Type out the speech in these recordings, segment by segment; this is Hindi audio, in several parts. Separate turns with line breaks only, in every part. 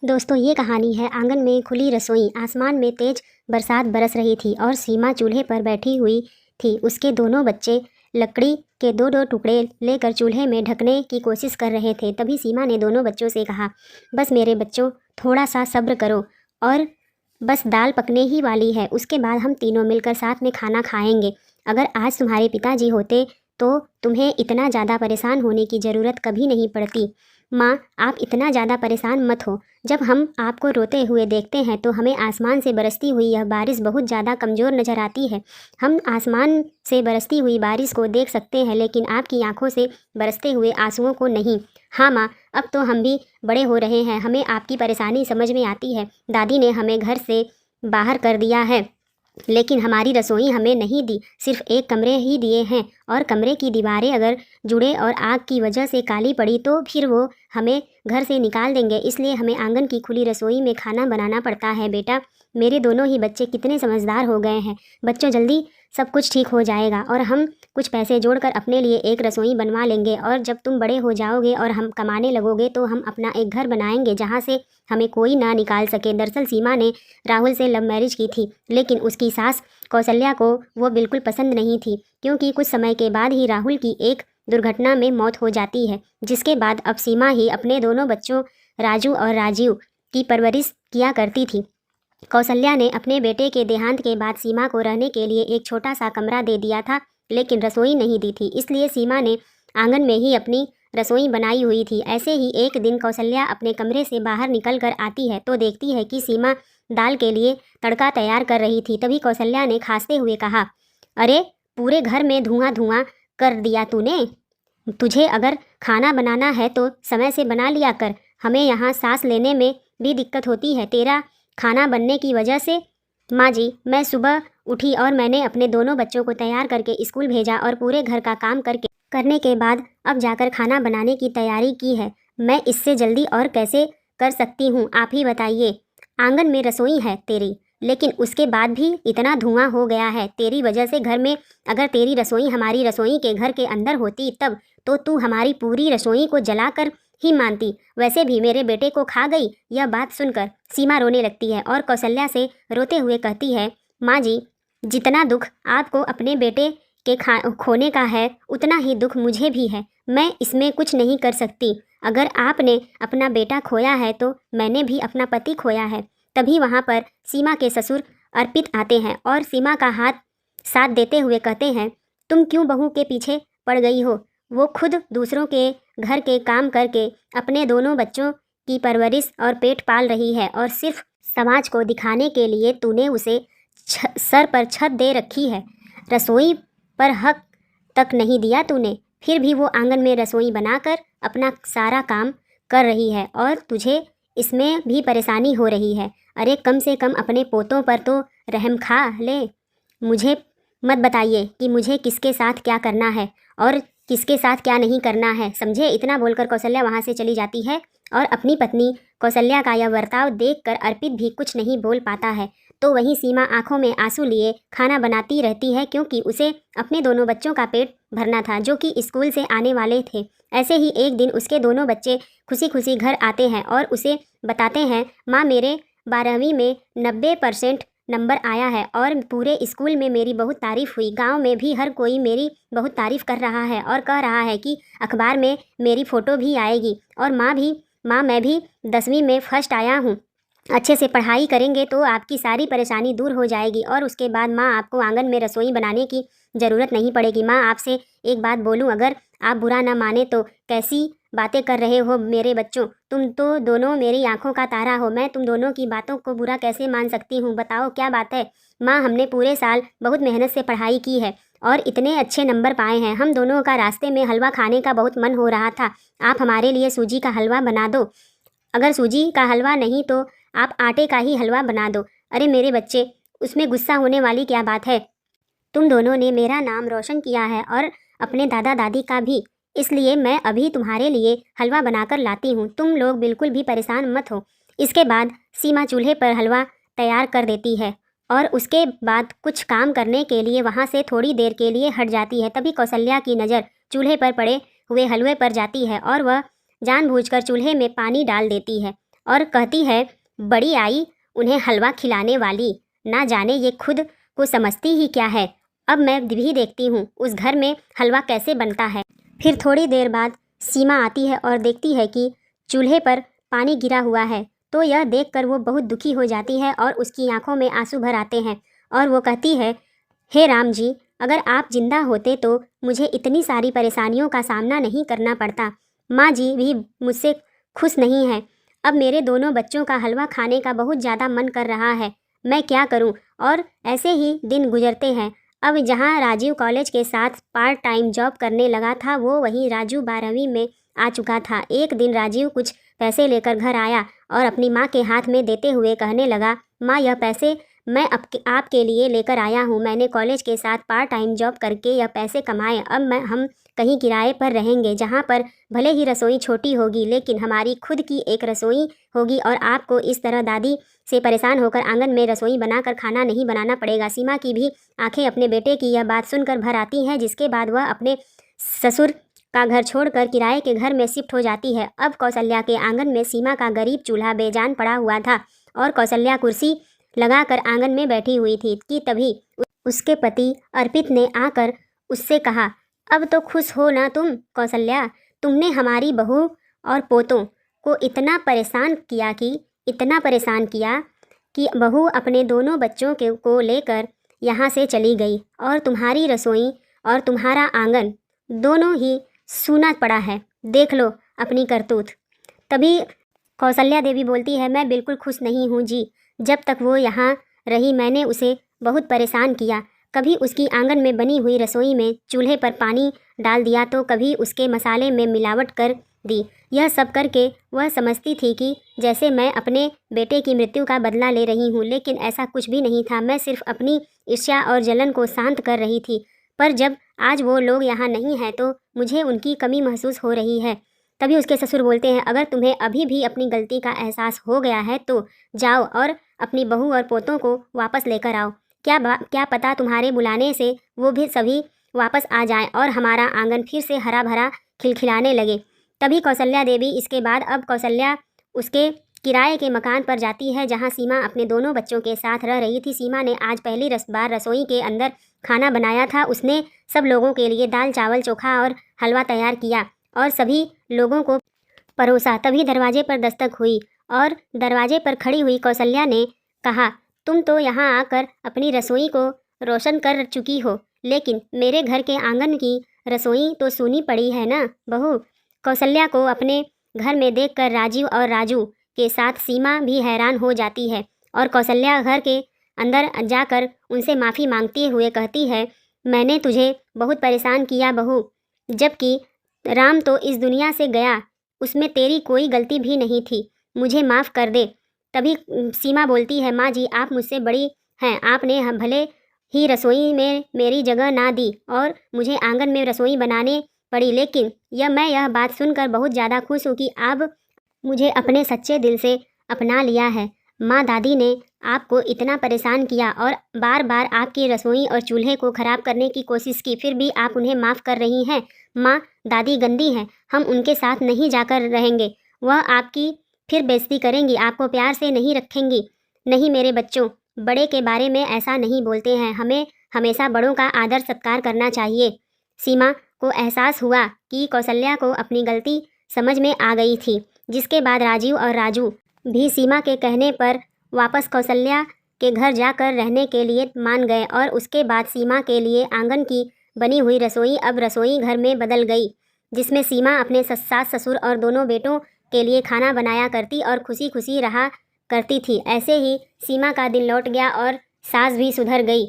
दोस्तों ये कहानी है आंगन में खुली रसोई। आसमान में तेज बरसात बरस रही थी और सीमा चूल्हे पर बैठी हुई थी। उसके दोनों बच्चे लकड़ी के दो दो टुकड़े लेकर चूल्हे में ढकने की कोशिश कर रहे थे। तभी सीमा ने दोनों बच्चों से कहा, बस मेरे बच्चों, थोड़ा सा सब्र करो और बस दाल पकने ही वाली है। उसके बाद हम तीनों मिलकर साथ में खाना खाएंगे। अगर आज तुम्हारे पिताजी होते तो तुम्हें इतना ज़्यादा परेशान होने की ज़रूरत कभी नहीं पड़ती। माँ, आप इतना ज़्यादा परेशान मत हो। जब हम आपको रोते हुए देखते हैं तो हमें आसमान से बरसती हुई यह बारिश बहुत ज़्यादा कमज़ोर नज़र आती है। हम आसमान से बरसती हुई बारिश को देख सकते हैं, लेकिन आपकी आंखों से बरसते हुए आंसुओं को नहीं। हाँ माँ, अब तो हम भी बड़े हो रहे हैं, हमें आपकी परेशानी समझ में आती है। दादी ने हमें घर से बाहर कर दिया है, लेकिन हमारी रसोई हमें नहीं दी, सिर्फ एक कमरे ही दिए हैं। और कमरे की दीवारें अगर जुड़े और आग की वजह से काली पड़ी तो फिर वो हमें घर से निकाल देंगे। इसलिए हमें आंगन की खुली रसोई में खाना बनाना पड़ता है। बेटा, मेरे दोनों ही बच्चे कितने समझदार हो गए हैं। बच्चों, जल्दी सब कुछ ठीक हो जाएगा और हम कुछ पैसे जोड़कर अपने लिए एक रसोई बनवा लेंगे। और जब तुम बड़े हो जाओगे और हम कमाने लगोगे तो हम अपना एक घर बनाएंगे जहाँ से हमें कोई ना निकाल सके। दरअसल सीमा ने राहुल से लव मैरिज की थी, लेकिन उसकी सास कौशल्या को वो बिल्कुल पसंद नहीं थी, क्योंकि कुछ समय के बाद ही राहुल की एक दुर्घटना में मौत हो जाती है, जिसके बाद अब सीमा ही अपने दोनों बच्चों राजू और राजीव की परवरिश किया करती थी। कौशल्या ने अपने बेटे के देहांत के बाद सीमा को रहने के लिए एक छोटा सा कमरा दे दिया था, लेकिन रसोई नहीं दी थी। इसलिए सीमा ने आंगन में ही अपनी रसोई बनाई हुई थी। ऐसे ही एक दिन कौशल्या अपने कमरे से बाहर निकल कर आती है तो देखती है कि सीमा दाल के लिए तड़का तैयार कर रही थी। तभी कौशल्या ने खांसते हुए कहा, अरे, पूरे घर में धुआं धुआं कर दिया तूने। तुझे अगर खाना बनाना है तो समय से बना लिया कर, हमें यहाँ सांस लेने में भी दिक्कत होती है तेरा खाना बनने की वजह से। माँ जी, मैं सुबह उठी और मैंने अपने दोनों बच्चों को तैयार करके स्कूल भेजा और पूरे घर का काम करने के बाद अब जाकर खाना बनाने की तैयारी की है। मैं इससे जल्दी और कैसे कर सकती हूँ, आप ही बताइए। आंगन में रसोई है तेरी, लेकिन उसके बाद भी इतना धुआं हो गया है तेरी वजह से घर में। अगर तेरी रसोई हमारी रसोई के घर के अंदर होती तब तो तू हमारी पूरी रसोई को जलाकर ही मानती। वैसे भी मेरे बेटे को खा गई। यह बात सुनकर सीमा रोने लगती है और कौशल्या से रोते हुए कहती है, माँ जी, जितना दुख आपको अपने बेटे के खोने का है उतना ही दुख मुझे भी है। मैं इसमें कुछ नहीं कर सकती। अगर आपने अपना बेटा खोया है तो मैंने भी अपना पति खोया है। तभी वहाँ पर सीमा के ससुर अर्पित आते हैं और सीमा का हाथ साथ देते हुए कहते हैं, तुम क्यों बहू के पीछे पड़ गई हो? वो खुद दूसरों के घर के काम करके अपने दोनों बच्चों की परवरिश और पेट पाल रही है, और सिर्फ समाज को दिखाने के लिए तूने उसे सर पर छत दे रखी है। रसोई पर हक तक नहीं दिया तूने, फिर भी वो आंगन में रसोई बनाकर अपना सारा काम कर रही है और तुझे इसमें भी परेशानी हो रही है। अरे, कम से कम अपने पोतों पर तो रहम खा ले। मुझे मत बताइए कि मुझे किसके साथ क्या करना है और किसके साथ क्या नहीं करना है, समझे। इतना बोलकर कौशल्या वहाँ से चली जाती है और अपनी पत्नी कौशल्या का यह बर्ताव देखकर अर्पित भी कुछ नहीं बोल पाता है। तो वहीं सीमा आंखों में आंसू लिए खाना बनाती रहती है, क्योंकि उसे अपने दोनों बच्चों का पेट भरना था जो कि स्कूल से आने वाले थे। ऐसे ही एक दिन उसके दोनों बच्चे खुशी खुशी घर आते हैं और उसे बताते हैं, माँ, मेरे 12वीं में 90% नंबर आया है और पूरे स्कूल में मेरी बहुत तारीफ़ हुई। गांव में भी हर कोई मेरी बहुत तारीफ़ कर रहा है और कह रहा है कि अखबार में मेरी फ़ोटो भी आएगी। और माँ, मैं भी 10वीं में फर्स्ट आया हूँ। अच्छे से पढ़ाई करेंगे तो आपकी सारी परेशानी दूर हो जाएगी और उसके बाद माँ, आपको आंगन में रसोई बनाने की ज़रूरत नहीं पड़ेगी। माँ, आपसे एक बात बोलूँ, अगर आप बुरा ना माने तो कैसी बातें कर रहे हो मेरे बच्चों? तुम तो दोनों मेरी आंखों का तारा हो। मैं तुम दोनों की बातों को बुरा कैसे मान सकती हूँ? बताओ क्या बात है? माँ, हमने पूरे साल बहुत मेहनत से पढ़ाई की है और इतने अच्छे नंबर पाए हैं। हम दोनों का रास्ते में हलवा खाने का बहुत मन हो रहा था। आप हमारे लिए सूजी का हलवा बना दो। अगर सूजी का हलवा नहीं तो आप आटे का ही हलवा बना दो। अरे मेरे बच्चे, उसमें गुस्सा होने वाली क्या बात है? तुम दोनों ने मेरा नाम रोशन किया है और अपने दादा दादी का भी, इसलिए मैं अभी तुम्हारे लिए हलवा बनाकर लाती हूँ। तुम लोग बिल्कुल भी परेशान मत हो। इसके बाद सीमा चूल्हे पर हलवा तैयार कर देती है और उसके बाद कुछ काम करने के लिए वहाँ से थोड़ी देर के लिए हट जाती है। तभी कौशल्या की नज़र चूल्हे पर पड़े हुए हलवे पर जाती है और वह जानबूझकर चूल्हे में पानी डाल देती है। और कहती है, बड़ी आई उन्हें हलवा खिलाने वाली, ना जाने ये खुद को समझती ही क्या है। अब मैं भी देखती हूँ उस घर में हलवा कैसे बनता है। फिर थोड़ी देर बाद सीमा आती है और देखती है कि चूल्हे पर पानी गिरा हुआ है, तो यह देखकर वो बहुत दुखी हो जाती है और उसकी आंखों में आंसू भर आते हैं और वो कहती है, हे राम जी, अगर आप जिंदा होते तो मुझे इतनी सारी परेशानियों का सामना नहीं करना पड़ता। माँ जी भी मुझसे खुश नहीं है। अब मेरे दोनों बच्चों का हलवा खाने का बहुत ज़्यादा मन कर रहा है, मैं क्या करूं। और ऐसे ही दिन गुजरते हैं। अब जहां राजीव कॉलेज के साथ पार्ट टाइम जॉब करने लगा था, वो वहीं राजू 12वीं में आ चुका था। एक दिन राजीव कुछ पैसे लेकर घर आया और अपनी माँ के हाथ में देते हुए कहने लगा, माँ, यह पैसे मैं आपके लिए लेकर आया हूँ। मैंने कॉलेज के साथ पार्ट टाइम जॉब करके यह पैसे कमाए। अब हम कहीं किराए पर रहेंगे, जहाँ पर भले ही रसोई छोटी होगी लेकिन हमारी खुद की एक रसोई होगी और आपको इस तरह दादी से परेशान होकर आंगन में रसोई बनाकर खाना नहीं बनाना पड़ेगा। सीमा की भी आंखें अपने बेटे की यह बात सुनकर भर आती हैं, जिसके बाद वह अपने ससुर का घर छोड़कर किराए के घर में शिफ्ट हो जाती है। अब कौशल्या के आंगन में सीमा का गरीब चूल्हा बेजान पड़ा हुआ था और कौशल्या कुर्सी लगाकर आंगन में बैठी हुई थी कि तभी उसके पति अर्पित ने आकर उससे कहा, अब तो खुश हो ना तुम कौशल्या, तुमने हमारी बहू और पोतों को इतना परेशान किया कि बहू अपने दोनों बच्चों को लेकर यहाँ से चली गई और तुम्हारी रसोई और तुम्हारा आंगन दोनों ही सूना पड़ा है। देख लो अपनी करतूत। तभी कौशल्या देवी बोलती है, मैं बिल्कुल खुश नहीं हूँ जी। जब तक वो यहाँ रही मैंने उसे बहुत परेशान किया। कभी उसकी आंगन में बनी हुई रसोई में चूल्हे पर पानी डाल दिया तो कभी उसके मसाले में मिलावट कर दी। यह सब करके वह समझती थी कि जैसे मैं अपने बेटे की मृत्यु का बदला ले रही हूँ, लेकिन ऐसा कुछ भी नहीं था। मैं सिर्फ अपनी ईर्ष्या और जलन को शांत कर रही थी। पर जब आज वो लोग यहाँ नहीं हैं तो मुझे उनकी कमी महसूस हो रही है। तभी उसके ससुर बोलते हैं, अगर तुम्हें अभी भी अपनी गलती का एहसास हो गया है तो जाओ और अपनी बहू और पोतों को वापस लेकर आओ। क्या पता तुम्हारे बुलाने से वो भी सभी वापस आ जाएं और हमारा आंगन फिर से हरा भरा खिलखिलाने लगे। तभी कौशल्या देवी इसके बाद अब कौशल्या उसके किराए के मकान पर जाती है जहां सीमा अपने दोनों बच्चों के साथ रह रही थी। सीमा ने आज पहली बार रसोई के अंदर खाना बनाया था। उसने सब लोगों के लिए दाल चावल चोखा और हलवा तैयार किया और सभी लोगों को परोसा। तभी दरवाजे पर दस्तक हुई और दरवाजे पर खड़ी हुई कौशल्या ने कहा, तुम तो यहाँ आकर अपनी रसोई को रोशन कर चुकी हो, लेकिन मेरे घर के आंगन की रसोई तो सूनी पड़ी है ना बहू। कौशल्या को अपने घर में देखकर राजीव और राजू के साथ सीमा भी हैरान हो जाती है और कौशल्या घर के अंदर जाकर उनसे माफ़ी मांगते हुए कहती है, मैंने तुझे बहुत परेशान किया बहू, जबकि राम तो इस दुनिया से गया, उसमें तेरी कोई गलती भी नहीं थी, मुझे माफ़ कर दे। तभी सीमा बोलती है, माँ जी, आप मुझसे बड़ी हैं, आपने भले ही रसोई में मेरी जगह ना दी और मुझे आंगन में रसोई बनाने पड़ी, लेकिन मैं यह बात सुनकर बहुत ज़्यादा खुश हूँ कि आप मुझे अपने सच्चे दिल से अपना लिया है। माँ दादी ने आपको इतना परेशान किया और बार बार आपकी रसोई और चूल्हे को ख़राब करने की कोशिश की, फिर भी आप उन्हें माफ़ कर रही हैं। माँ दादी गंदी हैं, हम उनके साथ नहीं जाकर रहेंगे, वह आपकी फिर बेइज्जती करेंगी, आपको प्यार से नहीं रखेंगी। नहीं मेरे बच्चों, बड़े के बारे में ऐसा नहीं बोलते हैं, हमें हमेशा बड़ों का आदर सत्कार करना चाहिए। सीमा को एहसास हुआ कि कौशल्या को अपनी गलती समझ में आ गई थी, जिसके बाद राजीव और राजू भी सीमा के कहने पर वापस कौशल्या के घर जाकर रहने के लिए मान गए और उसके बाद सीमा के लिए आंगन की बनी हुई रसोई अब रसोई घर में बदल गई, जिसमें सीमा अपने सास ससुर और दोनों बेटों के लिए खाना बनाया करती और खुशी खुशी रहा करती थी। ऐसे ही सीमा का दिन लौट गया और सास भी सुधर गई।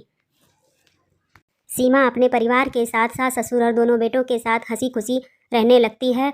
सीमा अपने परिवार के साथ सास ससुर और दोनों बेटों के साथ हंसी खुशी रहने लगती है